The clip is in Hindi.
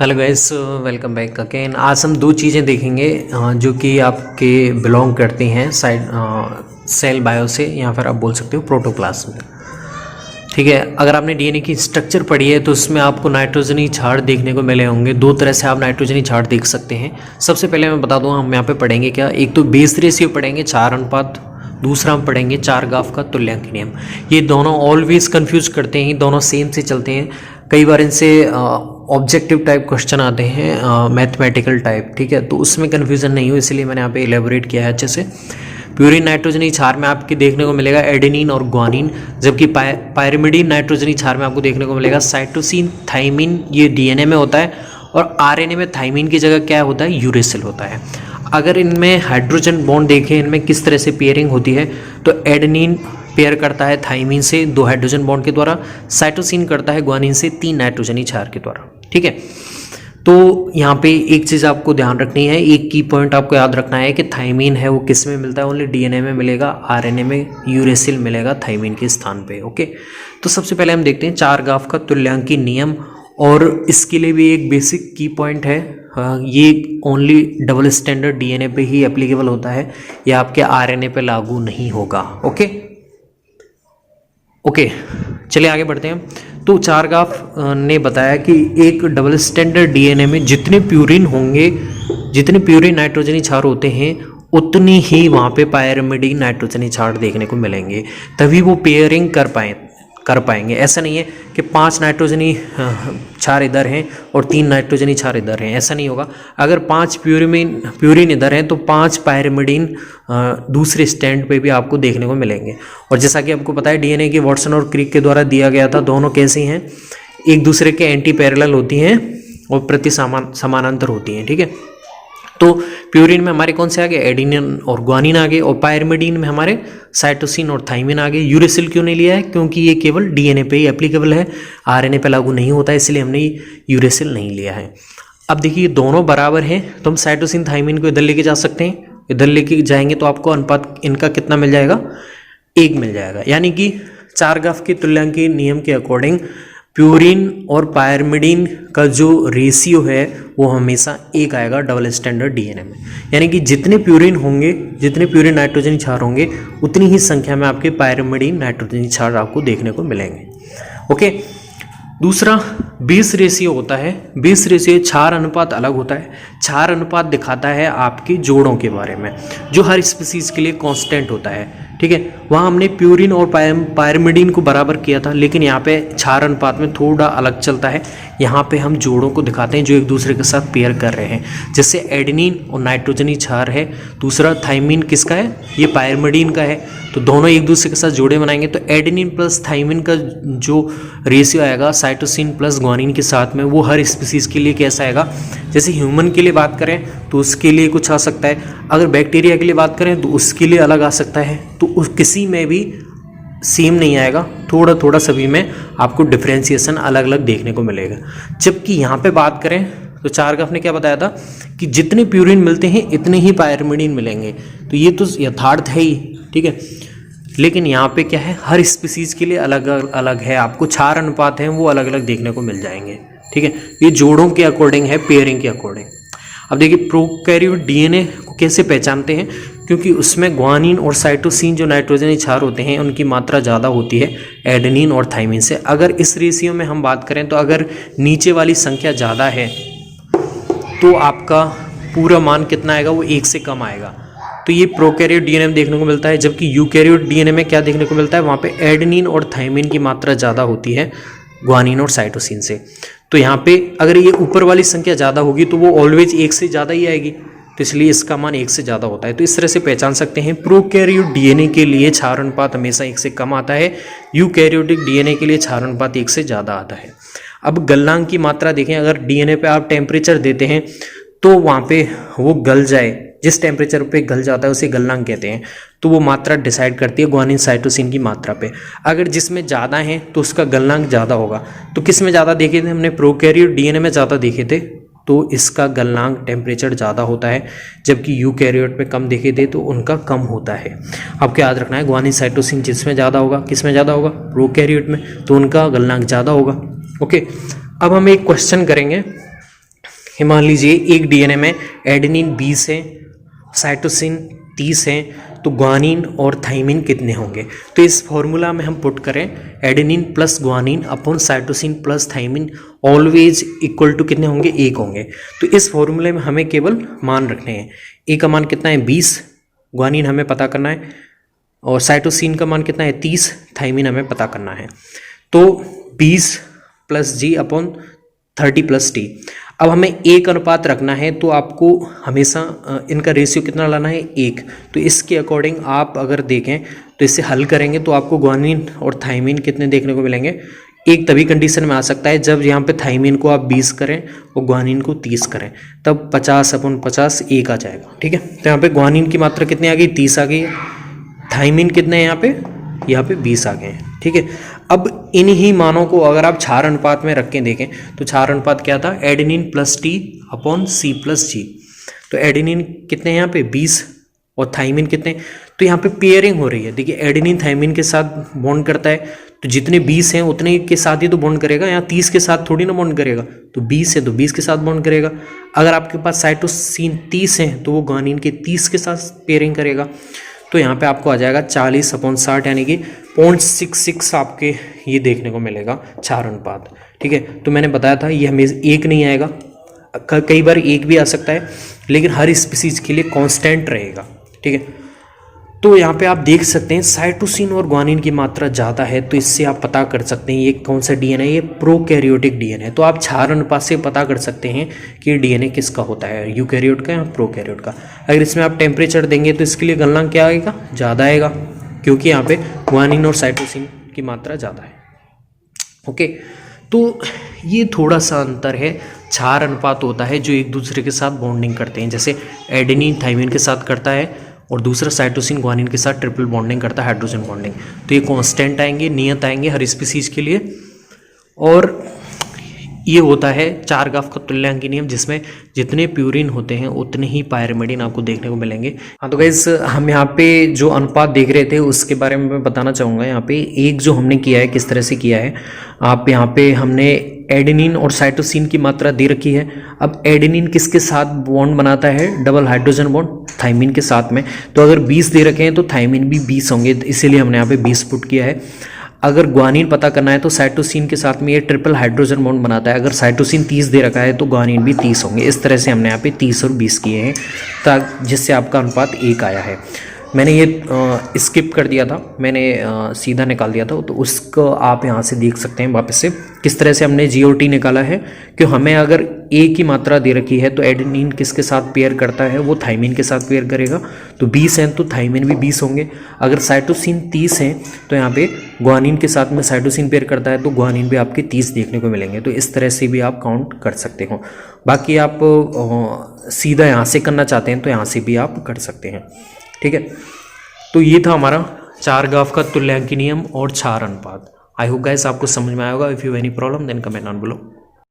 Hello guys, welcome back again. आज हम दो चीज़ें देखेंगे जो कि आपके बिलोंग करती हैं साइड सेल बायो से, या फिर आप बोल सकते हो प्रोटोप्लाज्म। ठीक है, अगर आपने डीएनए की स्ट्रक्चर पढ़ी है तो उसमें आपको नाइट्रोजनी छाड़ देखने को मिले होंगे। दो तरह से आप नाइट्रोजनी छाड़ देख सकते हैं। सबसे पहले मैं बता दूं, हम यहाँ पे पढ़ेंगे क्या, एक तो बेस रेशियो पढ़ेंगे 4 अनुपात, दूसरा हम पढ़ेंगे चारगाफ का तुल्यांक नियम। ये दोनों ऑलवेज कंफ्यूज करते हैं, दोनों सेम से चलते हैं। कई बार इनसे ऑब्जेक्टिव टाइप क्वेश्चन आते हैं, मैथमेटिकल टाइप। ठीक है, तो उसमें कन्फ्यूजन नहीं हो, इसलिए मैंने यहाँ पे इलेबोरेट किया है अच्छे से। प्यूरिन नाइट्रोजनी क्षार में आपके देखने को मिलेगा एडेनिन और ग्वानिन, जबकि पायरिमिडीन नाइट्रोजनी क्षार में आपको देखने को मिलेगा साइटोसिन, थाइमिन। ये डीएनए में होता है, और आरएनए में थाइमिन की जगह क्या होता है, यूरेसिल होता है। अगर इनमें हाइड्रोजन बॉन्ड देखें, इनमें किस तरह से पेयरिंग होती है, तो एडेनिन पेयर करता है थाइमिन से 2 हाइड्रोजन बॉन्ड के द्वारा, साइटोसिन करता है ग्वानिन से 3 नाइट्रोजनी क्षार के द्वारा। ठीक है, तो यहाँ पे एक चीज़ आपको ध्यान रखनी है, एक की पॉइंट आपको याद रखना है कि थाइमिन है वो किस में मिलता है, ओनली डीएनए में मिलेगा, आरएनए में यूरेसिल मिलेगा थाइमिन के स्थान पे। ओके, तो सबसे पहले हम देखते हैं चारगाफ का तुल्यांकी नियम, और इसके लिए भी एक बेसिक की पॉइंट है। ये ओनली डबल स्टैंडर्ड डीएनए पे ही एप्लीकेबल होता है, या आपके आरएनए पे लागू नहीं होगा। ओके ओके, चलिए आगे बढ़ते हैं। तो चारगाफ ने बताया कि एक डबल स्टैंडर्ड डीएनए में जितने प्यूरिन होंगे, जितने प्यूरिन नाइट्रोजनी क्षार होते हैं, उतनी ही वहाँ पे पायरिमिडीन नाइट्रोजनी क्षार देखने को मिलेंगे, तभी वो पेयरिंग कर पाएंगे। ऐसा नहीं है कि 5 नाइट्रोजनी क्षार इधर हैं और 3 नाइट्रोजनी क्षार इधर हैं, ऐसा नहीं होगा। अगर 5 प्यूरिन इधर हैं तो 5 पायरिमिडीन दूसरे स्टैंड पे भी आपको देखने को मिलेंगे। और जैसा कि आपको पता है, डीएनए की वाटसन और क्रिक के द्वारा दिया गया था, दोनों कैसी हैं, एक दूसरे के एंटी पैरेलल होती हैं और प्रति समानांतर होती हैं। ठीक है, तो प्यूरिन में हमारे कौन से आ गए, एडेनिन और ग्वानिन आ गए, और पायरिमिडीन में हमारे साइटोसिन और थाइमिन आ गए। यूरेसिल क्यों नहीं लिया है, क्योंकि ये केवल डीएनए पे ही एप्लीकेबल है, आरएनए पे लागू नहीं होता है, इसलिए हमने यूरेसिल नहीं लिया है। अब देखिए, दोनों बराबर हैं, तो हम साइटोसिन थाइमिन को इधर लेके जा सकते हैं। इधर लेके जाएंगे तो आपको अनुपात इनका कितना मिल जाएगा, 1 मिल जाएगा। यानी कि चारगाफ के तुल्यांकी नियम के अकॉर्डिंग प्यूरिन और पायरिमिडीन का जो रेशियो है वो हमेशा 1 आएगा डबल स्टैंडर्ड डीएनए में। यानी कि जितने प्यूरिन होंगे, जितने प्यूरिन नाइट्रोजन क्षार होंगे, उतनी ही संख्या में आपके पायरिमिडीन नाइट्रोजन क्षार आपको देखने को मिलेंगे। ओके, दूसरा बेस रेशियो होता है। बेस रेशियो क्षार अनुपात अलग होता है। क्षार अनुपात दिखाता है आपके जोड़ों के बारे में, जो हर स्पीसीज के लिए कांस्टेंट होता है। ठीक है, वहाँ हमने प्यूरिन और पायरिमिडीन को बराबर किया था, लेकिन यहाँ पे क्षार अनुपात में थोड़ा अलग चलता है। यहाँ पे हम जोड़ों को दिखाते हैं जो एक दूसरे के साथ पेयर कर रहे हैं। जैसे एडेनिन और नाइट्रोजनी क्षार है, दूसरा थाइमिन किसका है, ये पायरिमिडीन का है, तो दोनों एक दूसरे के साथ जोड़े बनाएंगे। तो एडेनिन प्लस थाइमिन का जो रेशियो आएगा साइटोसिन प्लस ग्वानिन के साथ में, वो हर स्पीसीज के लिए कैसा आएगा। जैसे ह्यूमन के लिए बात करें तो उसके लिए कुछ आ सकता है, अगर बैक्टीरिया के लिए बात करें तो उसके लिए अलग आ सकता है। तो किसी में भी सेम नहीं आएगा, थोड़ा थोड़ा सभी में आपको डिफ्रेंशिएशन अलग अलग देखने को मिलेगा। जबकि यहाँ पे बात करें तो चारगाफ ने क्या बताया था कि जितने प्यूरिन मिलते हैं इतने ही पायरिमिडीन मिलेंगे, तो ये तो यथार्थ है ही। ठीक है, लेकिन यहाँ पे क्या है, हर स्पीसीज के लिए अलग अलग है, आपको क्षार अनुपात हैं वो अलग अलग देखने को मिल जाएंगे। ठीक है, ये जोड़ों के अकॉर्डिंग है, पेयरिंग के अकॉर्डिंग। अब देखिए, प्रोकैरियोट डीएनए को कैसे पहचानते हैं, क्योंकि उसमें ग्वानिन और साइटोसिन जो नाइट्रोजनी क्षार होते हैं उनकी मात्रा ज़्यादा होती है एडेनिन और थाइमिन से। अगर इस रेशियो में हम बात करें तो अगर नीचे वाली संख्या ज़्यादा है तो आपका पूरा मान कितना आएगा, वो 1 से कम आएगा। तो ये प्रोकैरियोट डीएनए में देखने को मिलता है। जबकि यूकैरियोट डीएनए में क्या देखने को मिलता है, वहाँ पे एडेनिन और थाइमिन की मात्रा ज़्यादा होती है ग्वानिन और साइटोसिन से। तो यहाँ पे अगर ये ऊपर वाली संख्या ज़्यादा होगी तो वो ऑलवेज 1 से ज़्यादा ही आएगी, तो इसलिए इसका मान 1 से ज़्यादा होता है। तो इस तरह से पहचान सकते हैं, प्रोकैरियोट डीएनए के लिए क्षार अनुपात हमेशा 1 से कम आता है, यूकैरियोटिक डीएनए के लिए क्षार अनुपात 1 से ज़्यादा आता है। अब गलनांक की मात्रा देखें, अगर डीएनए पे आप टेम्परेचर देते हैं तो वहाँ पे वो गल जाए, जिस टेम्परेचर पे गल जाता है उसे गलनांक कहते हैं। तो वो मात्रा डिसाइड करती है ग्वानिन साइटोसिन की मात्रा पे। अगर जिसमें ज़्यादा है तो उसका गलनांक ज़्यादा होगा। तो किस में ज़्यादा देखे थे हमने, प्रोकैरियोट डीएनए में ज़्यादा देखे थे, तो इसका गलनांक टेम्परेचर ज़्यादा होता है। जबकि यूकैरियोट में कम देखे थे तो उनका कम होता है। आपको याद रखना है, ग्वानिन साइटोसिन जिसमें ज़्यादा होगा, किस में ज़्यादा होगा, प्रोकैरियोट में, तो उनका गलनांक ज़्यादा होगा। ओके, अब हम एक क्वेश्चन करेंगे मान लीजिए एक डीएनए में एडेनिन 20 है, साइटोसिन 30 है, तो ग्वानिन और थाइमिन कितने होंगे। तो इस फॉर्मूला में हम पुट करें adenine plus guanine upon cytosine plus thymine always equal to कितने होंगे, 1 होंगे। तो इस फॉर्मूले में हमें केवल मान रखने हैं। ए का मान कितना है 20, ग्वानिन हमें पता करना है, और साइटोसिन का मान कितना है 30, थाइमिन हमें पता करना है। तो 20 प्लस जी अपॉन 30 प्लस टी। अब हमें एक अनुपात रखना है, तो आपको हमेशा इनका रेशियो कितना लाना है 1। तो इसके अकॉर्डिंग आप अगर देखें तो इसे हल करेंगे तो आपको ग्वानिन और थाइमिन कितने देखने को मिलेंगे। एक तभी कंडीशन में आ सकता है जब यहाँ पे थाइमिन को आप 20 करें और ग्वानिन को 30 करें, तब 50/50 1 आ जाएगा। ठीक है, तो यहाँ पे ग्वानिन की मात्रा कितनी आ गई, 30 आ गई है। थाइमिन कितने हैं यहाँ पे 20 आ गए हैं। ठीक है, अब इन्हीं मानों को अगर आप क्षार अनुपात में रख के देखें तो क्षार अनुपात क्या था, adenine plus T upon C plus G. तो एडेनिन कितने हैं यहाँ पे 20 और थाइमिन कितने, तो यहाँ पे पेयरिंग हो रही है। देखिए एडेनिन थाइमिन के साथ बॉन्ड करता है, तो जितने 20 हैं उतने के साथ ही तो बॉन्ड करेगा, यहाँ 30 के साथ थोड़ी ना बॉन्ड करेगा। तो 20 है तो 20 के साथ बॉन्ड करेगा। अगर आपके पास साइटोसिन 30 है तो वो ग्वानिन के 30 के साथ पेयरिंग करेगा। तो यहाँ पे आपको आ जाएगा 40/60 यानी कि 0.66 आपके ये देखने को मिलेगा क्षार अनुपात। ठीक है, तो मैंने बताया था ये हमेशा 1 नहीं आएगा, कई बार 1 भी आ सकता है, लेकिन हर स्पीसीज के लिए कांस्टेंट रहेगा। ठीक है, तो यहाँ पे आप देख सकते हैं साइटोसिन और ग्वानिन की मात्रा ज़्यादा है, तो इससे आप पता कर सकते हैं ये कौन सा डीएनए है, ये प्रोकैरियोटिक डीएनए है। तो आप क्षार अनुपात से पता कर सकते हैं कि डीएनए किसका होता है, यूकैरियोट का या प्रोकैरियोट का। अगर इसमें आप टेम्परेचर देंगे तो इसके लिए गलनांक क्या आएगा, ज़्यादा आएगा, क्योंकि यहाँ पे ग्वानिन और साइटोसिन की मात्रा ज़्यादा है। ओके, तो ये थोड़ा सा अंतर है। क्षार अनुपात होता है जो एक दूसरे के साथ बॉन्डिंग करते हैं, जैसे एडेनिन थाइमिन के साथ करता है और दूसरा साइटोसिन ग्वानिन के साथ ट्रिपल बॉन्डिंग करता है, हाइड्रोजन बॉन्डिंग। तो ये कांस्टेंट आएंगे, नियत आएंगे हर स्पीसीज के लिए। और ये होता है चारगाफ का तुल्यांकी नियम, जिसमें जितने प्यूरिन होते हैं उतने ही पायरिमिडीन आपको देखने को मिलेंगे। हाँ, तो गाइस हम यहाँ पे जो अनुपात देख रहे थे उसके बारे में मैं बताना चाहूँगा। यहाँ पे एक जो हमने किया है किस तरह से किया है, आप यहाँ पे हमने एडेनिन और साइटोसिन की मात्रा दे रखी है। अब एडेनिन किसके साथ बॉन्ड बनाता है, डबल हाइड्रोजन बॉन्ड, थाइमिन के साथ में। तो अगर 20 दे रखे हैं तो थाइमिन भी 20 होंगे, इसीलिए हमने यहाँ पे 20 पुट किया है। अगर ग्वानिन पता करना है तो साइटोसिन के साथ में ये ट्रिपल हाइड्रोजन बॉन्ड बनाता है। अगर साइटोसिन 30 दे रखा है तो ग्वानिन भी 30 होंगे। इस तरह से हमने यहाँ पे 30 और 20 किए हैं, जिससे आपका अनुपात 1 आया है। मैंने ये स्किप कर दिया था, मैंने सीधा निकाल दिया था, तो उसको आप यहाँ से देख सकते हैं वापस से किस तरह से हमने जी और टी निकाला है। कि हमें अगर ए की मात्रा दे रखी है तो एडेनिन किसके साथ पेयर करता है, वो थाइमिन के साथ पेयर करेगा। तो 20 हैं तो थाइमिन भी 20 होंगे। अगर साइटोसिन 30 है तो यहाँ पे ग्वानिन के साथ में साइटोसिन पेयर करता है तो ग्वानिन भी आपके 30 देखने को मिलेंगे। तो इस तरह से भी आप काउंट कर सकते हो। बाकी आप सीधा यहाँ से करना चाहते हैं तो यहाँ से भी आप कर सकते हैं। ठीक है, तो ये था हमारा चारगाफ का तुल्यांकी नियम और क्षार अनुपात। आई होप गाइस आपको समझ में आया होगा। If you any problem then comment on below.